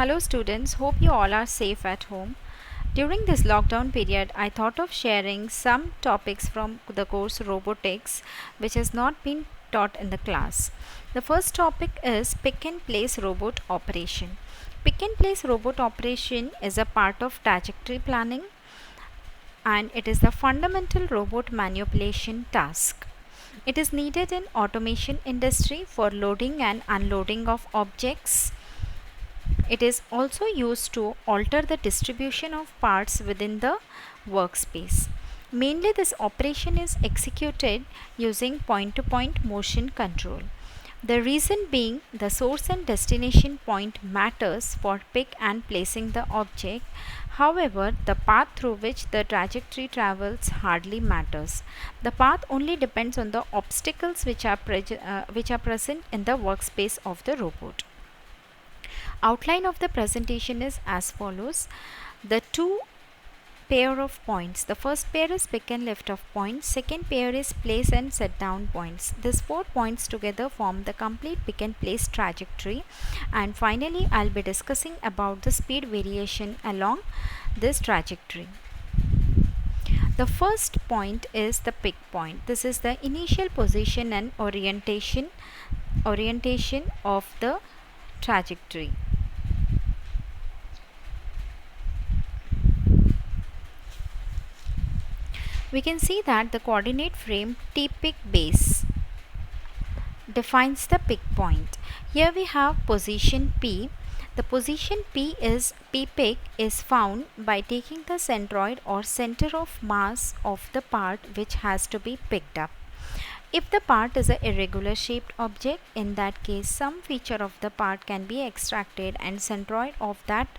Hello students, hope you all are safe at home. During this lockdown period, I thought of sharing some topics from the course Robotics which has not been taught in the class. The first topic is pick and place robot operation. Pick and place robot operation is a part of trajectory planning and it is the fundamental robot manipulation task. It is needed in automation industry for loading and unloading of objects. It is also used to alter the distribution of parts within the workspace. Mainly this operation is executed using point-to-point motion control. The reason being the source and destination point matters for pick and placing the object. However, the path through which the trajectory travels hardly matters. The path only depends on the obstacles which are present in the workspace of the robot. Outline of the presentation is as follows. The two pair of points. The first pair is pick and lift off points. Second pair is place and set down points. These 4 points together form the complete pick and place trajectory. And finally, I'll be discussing about the speed variation along this trajectory. The first point is the pick point. This is the initial position and orientation of the trajectory. We can see that the coordinate frame T-pick base defines the pick point. Here we have position P. The position P-pick is found by taking the centroid or center of mass of the part which has to be picked up. If the part is an irregular shaped object, in that case some feature of the part can be extracted and centroid of that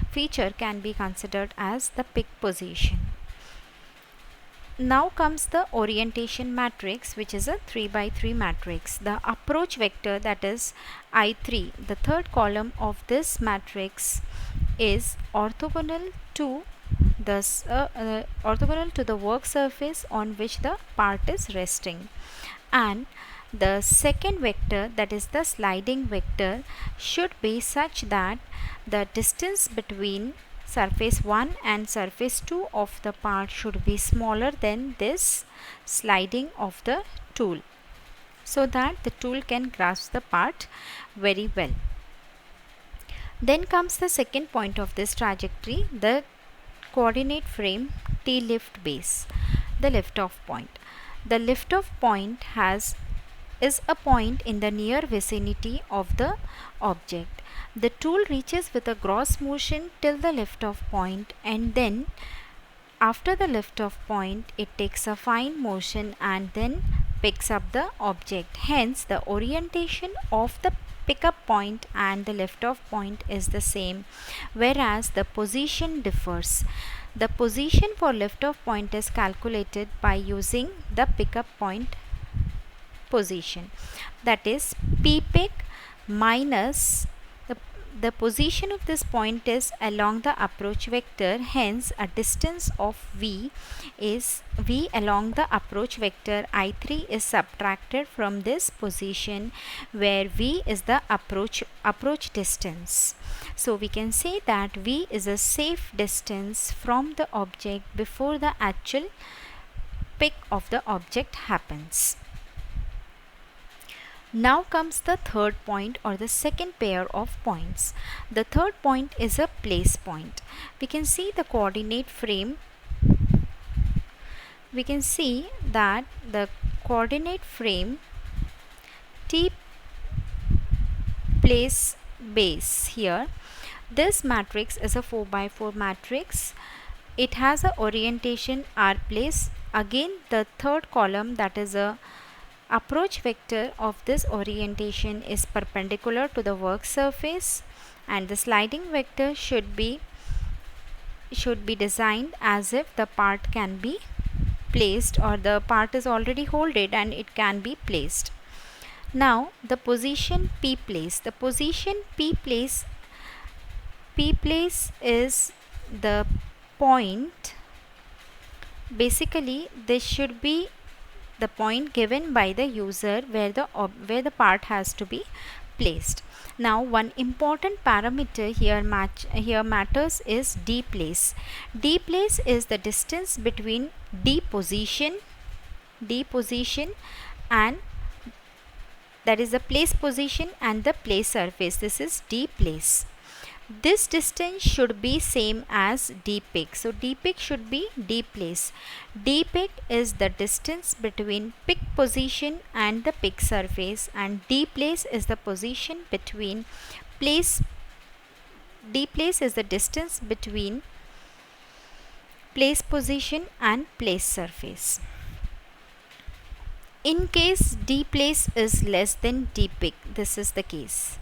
feature can be considered as the pick position. Now comes the orientation matrix, which is a 3x3 matrix. The approach vector, that is I3, the third column of this matrix, is orthogonal to the work surface on which the part is resting, and the second vector, that is the sliding vector, should be such that the distance between surface 1 and surface 2 of the part should be smaller than this sliding of the tool, so that the tool can grasp the part very well. Then comes the second point of this trajectory, the coordinate frame T lift base, the lift off point. The lift off point is a point in the near vicinity of the object. The tool reaches with a gross motion till the lift off point, and then after the lift off point it takes a fine motion and then picks up the object. Hence the orientation of the pickup point and the lift off point is the same, whereas the position differs. The position for lift off point is calculated by using the pickup point position, that is P pick minus the position of this point is along the approach vector. Hence a distance of V along the approach vector I3 is subtracted from this position, where V is the approach distance. So we can say that V is a safe distance from the object before the actual pick of the object happens. Now comes the third point, or the second pair of points. The third point is a place point. We can see the coordinate frame. We can see that the coordinate frame T place base here. This matrix is a 4x4 matrix. It has a orientation R place. Again the third column, that is a approach vector of this orientation, is perpendicular to the work surface, and the sliding vector should be designed as if the part can be placed, or the part is already holded and it can be placed. Now the position P place. The position P place is the point. Basically this should be the point given by the user where the part has to be placed. Now one important parameter here matters is D place. D place is the distance between D position and that is the place position and the place surface. This is D place. This distance should be same as D peak. So D peak should be D place. D peak is the distance between peak position and the peak surface, and D place is the position between place. D place is the distance between place position and place surface. In case D place is less than D peak, this is the case,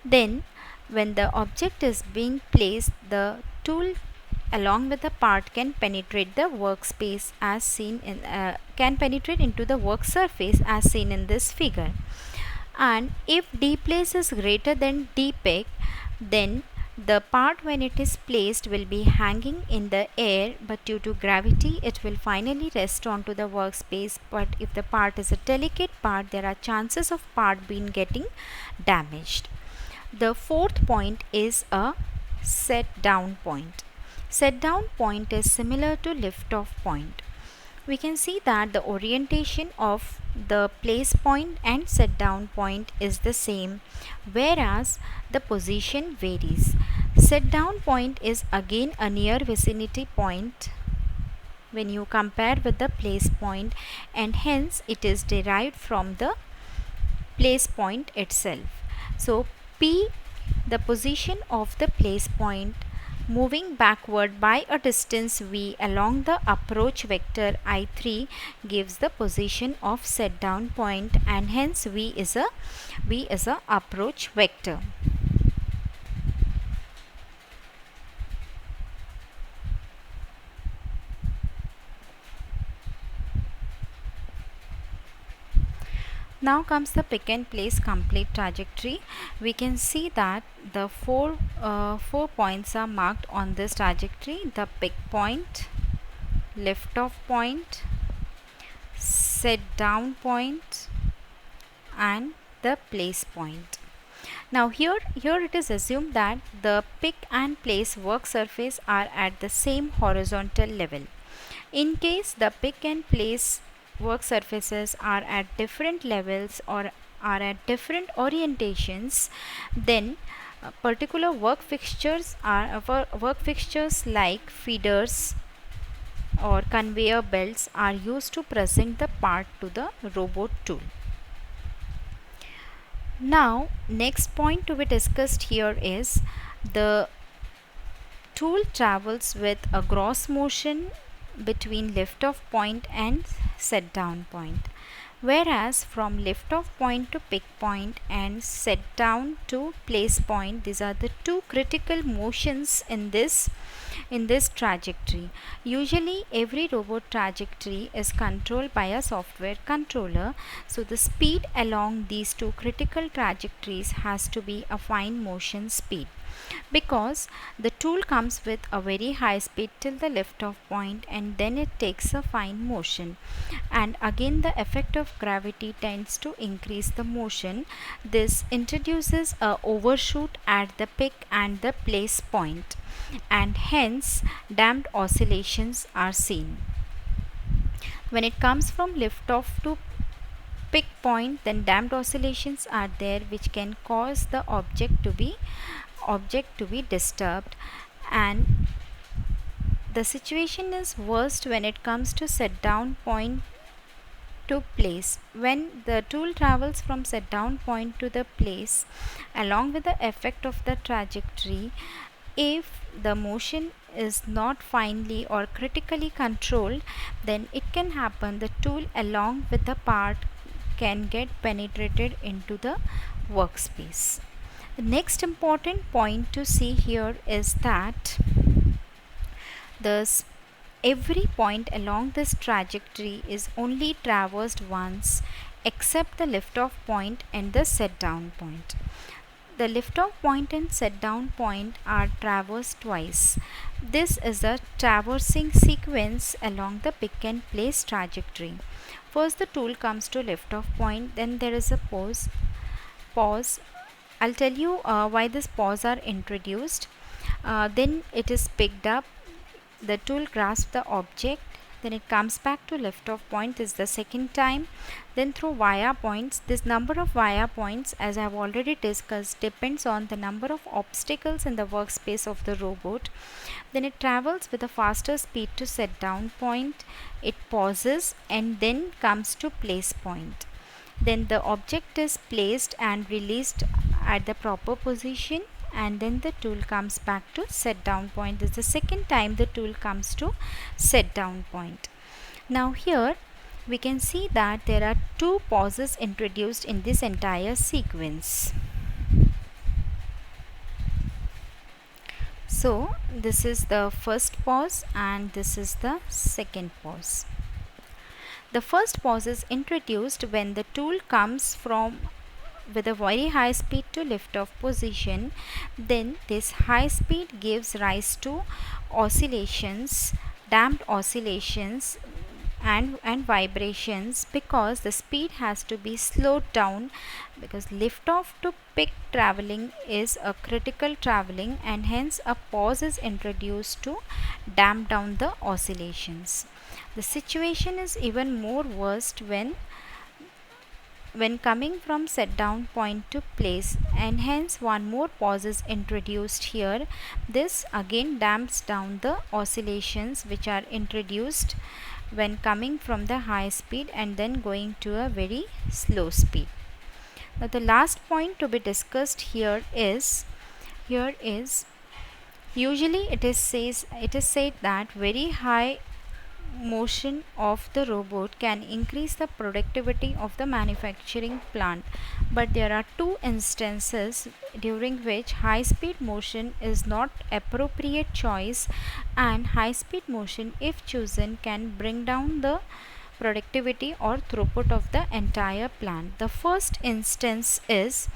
then when the object is being placed, the tool along with the part can penetrate the workspace as seen in can penetrate into the work surface as seen in this figure. And if D place is greater than D peak, then the part when it is placed will be hanging in the air, but due to gravity it will finally rest onto the workspace. But if the part is a delicate part, there are chances of part being getting damaged. The fourth point is a set down point. Set down point is similar to lift off point. We can see that the orientation of the place point and set down point is the same, whereas the position varies. Set down point is again a near vicinity point when you compare with the place point, and hence it is derived from the place point itself. So P, the position of the place point, moving backward by a distance v along the approach vector I3 gives the position of set down point, and hence v is a approach vector. Now comes the pick and place complete trajectory. We can see that the four points are marked on this trajectory: the pick point, lift off point, set down point, and the place point. Now here it is assumed that the pick and place work surface are at the same horizontal level. In case the pick and place work surfaces are at different levels or are at different orientations, then particular work fixtures like feeders or conveyor belts are used to present the part to the robot tool. Now next point to be discussed here is the tool travels with a gross motion between lift off point and set down point, whereas from lift off point to pick point and set down to place point, these are the two critical motions in this trajectory. Usually every robot trajectory is controlled by a software controller, so the speed along these two critical trajectories has to be a fine motion speed, because the tool comes with a very high speed till the lift off point and then it takes a fine motion, and again the effect of gravity tends to increase the motion. This introduces a overshoot at the pick and the place point, and hence damped oscillations are seen. When it comes from lift off to pick point, then damped oscillations are there, which can cause the object to be disturbed, and the situation is worst when it comes to set down point to place. When the tool travels from set down point to the place along with the effect of the trajectory, if the motion is not finely or critically controlled, then it can happen the tool along with the part can get penetrated into the workspace. The next important point to see here is that every point along this trajectory is only traversed once, except the lift off point and the set down point. The lift off point and set down point are traversed twice. This is a traversing sequence along the pick and place trajectory. First the tool comes to lift off point, then there is a pause I'll tell you why this pause are introduced. Then it is picked up, the tool grasps the object, then it comes back to lift off point is the second time, then through via points. This number of via points, as I have already discussed, depends on the number of obstacles in the workspace of the robot. Then it travels with a faster speed to set down point, it pauses and then comes to place point. Then the object is placed and released at the proper position, and then the tool comes back to set down point. This is the second time the tool comes to set down point. Now here we can see that there are two pauses introduced in this entire sequence. So this is the first pause and this is the second pause. The first pause is introduced when the tool comes from with a very high speed to lift off position. Then this high speed gives rise to oscillations, damped oscillations and vibrations, because the speed has to be slowed down, because lift off to peak traveling is a critical traveling, and hence a pause is introduced to damp down the oscillations. The situation is even more worst when coming from set down point to place, and hence one more pause is introduced here. This again damps down the oscillations which are introduced when coming from the high speed and then going to a very slow speed. Now the last point to be discussed here is usually it is said that very high motion of the robot can increase the productivity of the manufacturing plant, but there are two instances during which high speed motion is not appropriate choice, and high speed motion if chosen can bring down the productivity or throughput of the entire plant. The first instance is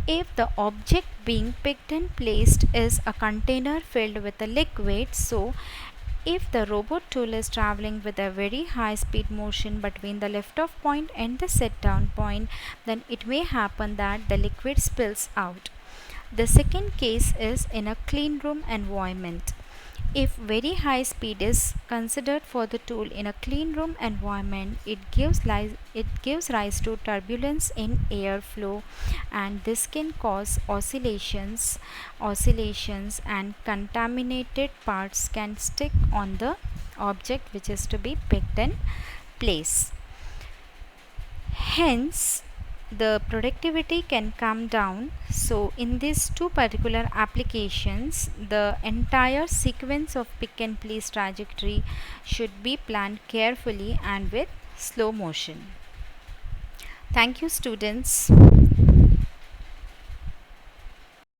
if the object being picked and placed is a container filled with a liquid. So if the robot tool is traveling with a very high speed motion between the lift off point and the set down point, then it may happen that the liquid spills out. The second case is in a clean room environment. If very high speed is considered for the tool in a clean room environment, it gives rise to turbulence in airflow, and this can cause oscillations, and contaminated parts can stick on the object which is to be picked and placed. Hence the productivity can come down. So in these two particular applications, the entire sequence of pick and place trajectory should be planned carefully and with slow motion. Thank you, students.